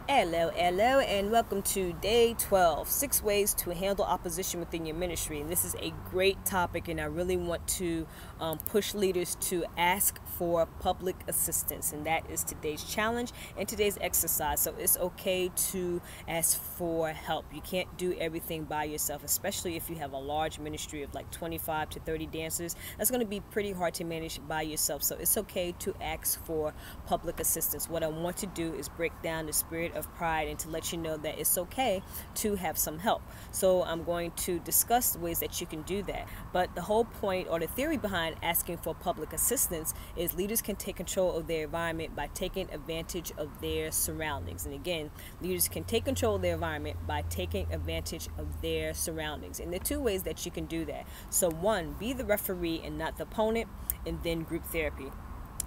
Hello, and welcome to day 12, 6 ways to handle opposition within your ministry. And this is a great topic, and I really want to push leaders to ask for public assistance. And that is today's challenge and today's exercise. So it's okay to ask for help. You can't do everything by yourself, especially if you have a large ministry of like 25 to 30 dancers. That's going to be pretty hard to manage by yourself. So it's okay to ask for public assistance. What I want to do is break down the spirit of pride and to let you know that it's okay to have some help. So I'm going to discuss ways that you can do that. But the whole point, or the theory behind asking for public assistance, is leaders can take control of their environment by taking advantage of their surroundings. And again, leaders can take control of their environment by taking advantage of their surroundings. And there are two ways that you can do that. So one, be the referee and not the opponent, and then group therapy.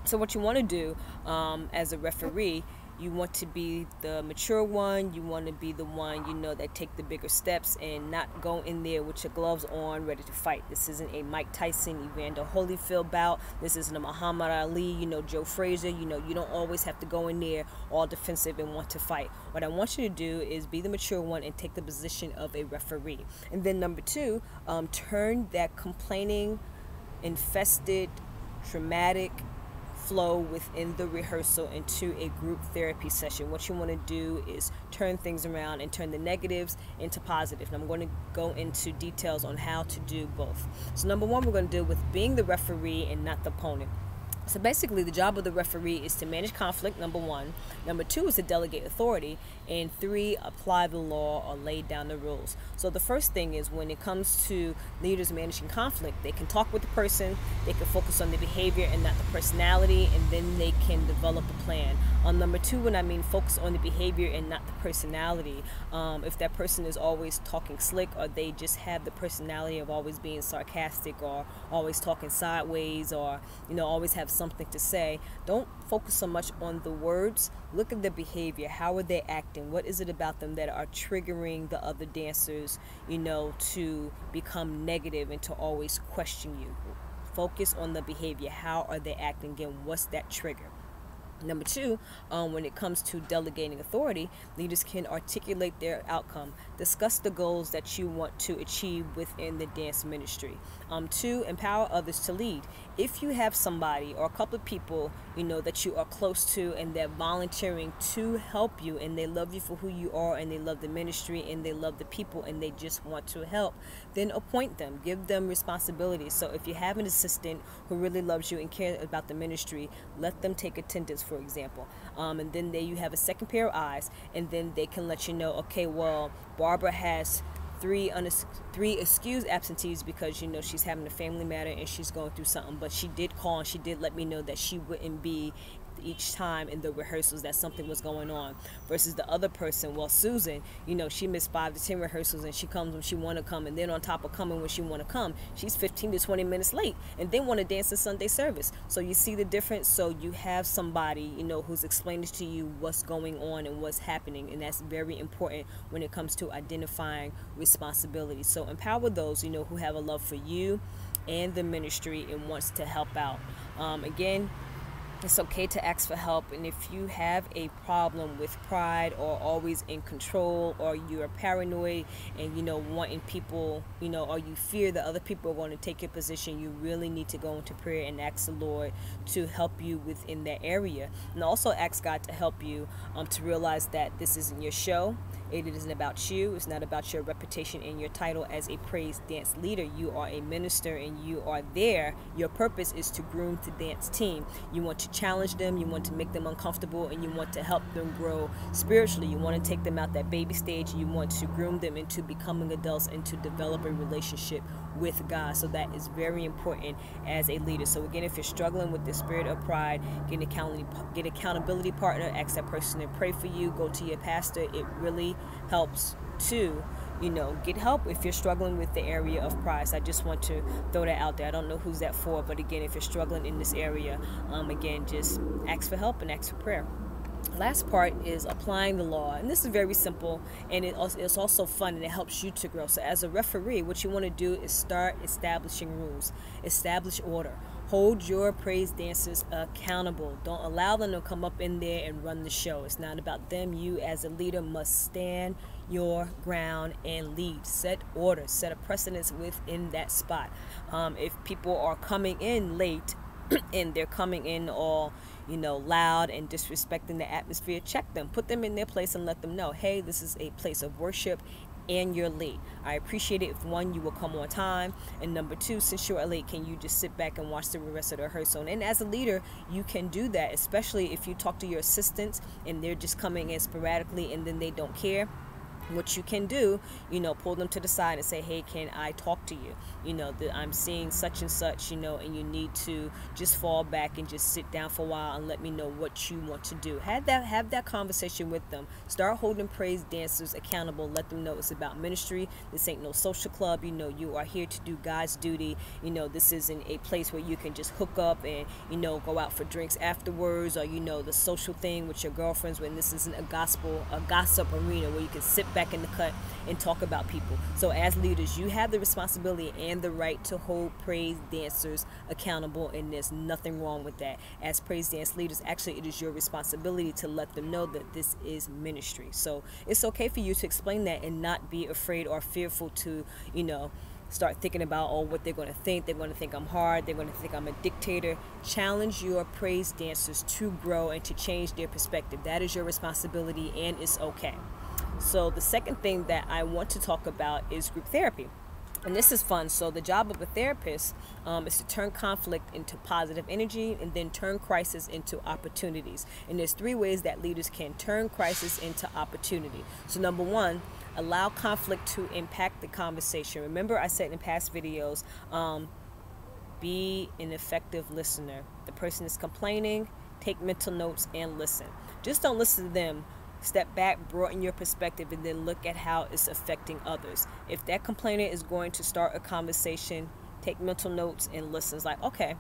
So what you want to do as a referee, you want to be the mature one. You want to be the one, that take the bigger steps and not go in there with your gloves on, ready to fight. This isn't a Mike Tyson, Evander Holyfield bout. This isn't a Muhammad Ali, Joe Frazier. You don't always have to go in there all defensive and want to fight. What I want you to do is be the mature one and take the position of a referee. And then number two, turn that complaining, infested, traumatic flow within the rehearsal into a group therapy session. What you want to do is turn things around and turn the negatives into positive. And I'm going to go into details on how to do both. So number one, we're going to deal with being the referee and not the opponent. So basically, the job of the referee is to manage conflict, number one. Number two is to delegate authority. And three, apply the law or lay down the rules. So the first thing is, when it comes to leaders managing conflict, they can talk with the person, they can focus on the behavior and not the personality, and then they can develop a plan. On number two, when I mean focus on the behavior and not the personality, if that person is always talking slick, or they just have the personality of always being sarcastic, or always talking sideways, or always have something to say, don't focus so much on the words. Look at the behavior. How are they acting? What is it about them that are triggering the other dancers, to become negative and to always question you? Focus on the behavior. How are they acting? Again, what's that trigger? Number two, when it comes to delegating authority, leaders can articulate their outcome, discuss the goals that you want to achieve within the dance ministry. Two, empower others to lead. If you have somebody or a couple of people, that you are close to, and they're volunteering to help you, and they love you for who you are, and they love the ministry, and they love the people, and they just want to help, then appoint them, give them responsibilities. So if you have an assistant who really loves you and cares about the ministry, let them take attendance, for example. And then you have a second pair of eyes, and then they can let you know, okay, well, Barbara has three excused absentees because she's having a family matter and she's going through something, but she did call and she did let me know that she wouldn't be each time in the rehearsals, that something was going on. Versus the other person, well, Susan, she missed 5 to 10 rehearsals, and she comes when she want to come, and then on top of coming when she want to come, she's 15 to 20 minutes late and then want to dance in Sunday service. So you see the difference. So you have somebody who's explaining to you what's going on and what's happening, and that's very important when it comes to identifying responsibility. So empower those who have a love for you and the ministry and wants to help out. Again, it's okay to ask for help. And if you have a problem with pride, or always in control, or you're paranoid and wanting people, or you fear that other people are going to take your position, you really need to go into prayer and ask the Lord to help you within that area. And also ask God to help you to realize that this isn't your show. It isn't about you. It's not about your reputation and your title as a praise dance leader. You are a minister, and you are there. Your purpose is to groom the dance team. You want to challenge them, you want to make them uncomfortable, and you want to help them grow spiritually. You want to take them out that baby stage. You want to groom them into becoming adults and to develop a relationship with God. So that is very important as a leader. So again, if you're struggling with the spirit of pride, get an accountability partner, ask that person to pray for you, go to your pastor. It really helps to get help if you're struggling with the area of pride. So I just want to throw that out there. I don't know who's that for, but again, if you're struggling in this area, again, just ask for help and ask for prayer. Last part is applying the law, and this is very simple, and it's also fun, and it helps you to grow. So as a referee, what you want to do is start establishing rules, establish order, Hold your praise dancers accountable. Don't allow them to come up in there and run the show. It's not about them. You as a leader must stand your ground and lead. Set order. Set a precedence within that spot. If people are coming in late and they're coming in all, loud and disrespecting the atmosphere, check them. Put them in their place and let them know, hey, this is a place of worship and you're late. I appreciate it if, one, you will come on time, and number two, since you're late, can you just sit back and watch the rest of the rehearsal? And as a leader, you can do that, especially if you talk to your assistants and they're just coming in sporadically and then they don't care. What you can do, pull them to the side and say, hey, can I talk to you? I'm seeing such and such, and you need to just fall back and just sit down for a while and let me know what you want to do. Have that conversation with them. Start holding praise dancers accountable. Let them know it's about ministry. This ain't no social club. You are here to do God's duty. This isn't a place where you can just hook up and, go out for drinks afterwards, or, the social thing with your girlfriends, when this isn't a gossip arena where you can sit back in the cut and talk about people. So as leaders, you have the responsibility and the right to hold praise dancers accountable, and there's nothing wrong with that. As praise dance leaders, actually, it is your responsibility to let them know that this is ministry. So it's okay for you to explain that and not be afraid or fearful to, start thinking about, what they're going to think. They're going to think I'm hard. They're going to think I'm a dictator. Challenge your praise dancers to grow and to change their perspective. That is your responsibility, and it's okay. So the second thing that I want to talk about is group therapy. And this is fun. So the job of a therapist is to turn conflict into positive energy and then turn crisis into opportunities. And there's 3 ways that leaders can turn crisis into opportunity. So number 1, allow conflict to impact the conversation. Remember, I said in past videos, be an effective listener. The person is complaining, take mental notes and listen. Just don't listen to them. Step back, broaden your perspective, and then look at how it's affecting others. If that complainer is going to start a conversation, take mental notes and listen. It's like, okay,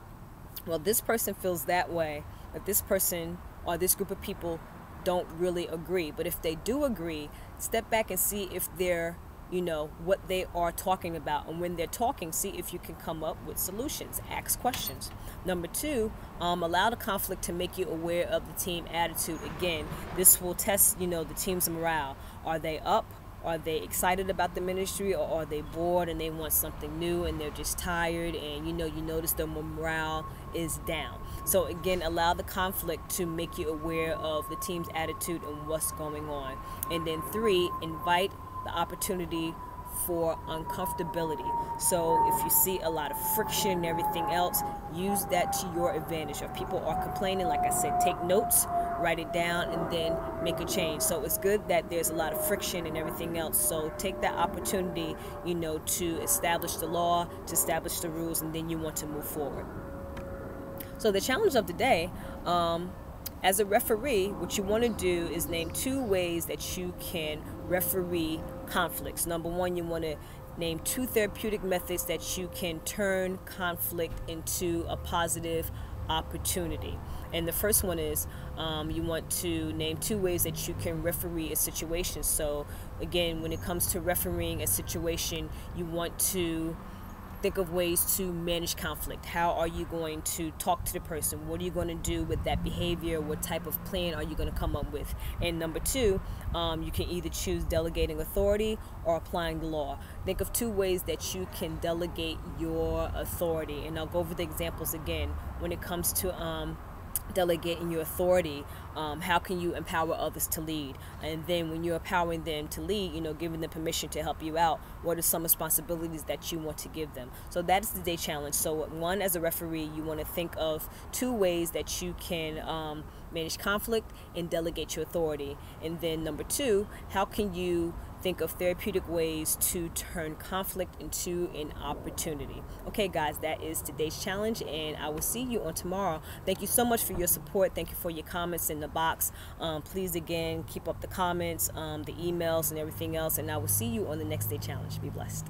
well, this person feels that way, but this person or this group of people don't really agree. But if they do agree, step back and see if they're, what they are talking about. And when they're talking, see if you can come up with solutions. Ask questions. Number 2, allow the conflict to make you aware of the team attitude. Again, this will test, the team's morale. Are they up? Are they excited about the ministry, or are they bored and they want something new and they're just tired, and you notice their morale is down? So again, allow the conflict to make you aware of the team's attitude and what's going on. And then 3, invite the opportunity for uncomfortability. So if you see a lot of friction and everything else, use that to your advantage. If people are complaining, like I said, take notes, write it down, and then make a change. So it's good that there's a lot of friction and everything else. So take that opportunity, to establish the law, to establish the rules, and then you want to move forward. So the challenge of the day, as a referee, what you want to do is name 2 ways that you can referee conflicts. Number 1, you want to name 2 therapeutic methods that you can turn conflict into a positive opportunity. And the first one is you want to name 2 ways that you can referee a situation. So again, when it comes to refereeing a situation, you want to think of ways to manage conflict. How are you going to talk to the person? What are you going to do with that behavior? What type of plan are you going to come up with? And number 2, you can either choose delegating authority or applying the law. Think of 2 ways that you can delegate your authority. And I'll go over the examples again. When it comes to delegating your authority, how can you empower others to lead? And then when you're empowering them to lead, giving them permission to help you out, what are some responsibilities that you want to give them? So that is the day challenge. So 1, as a referee, you want to think of 2 ways that you can manage conflict and delegate your authority. And then number 2, how can you think of therapeutic ways to turn conflict into an opportunity? Okay, guys, that is today's challenge, and I will see you on tomorrow. Thank you so much for your support. Thank you for your comments in the box. Please, again, keep up the comments, the emails, and everything else, and I will see you on the next day challenge. Be blessed.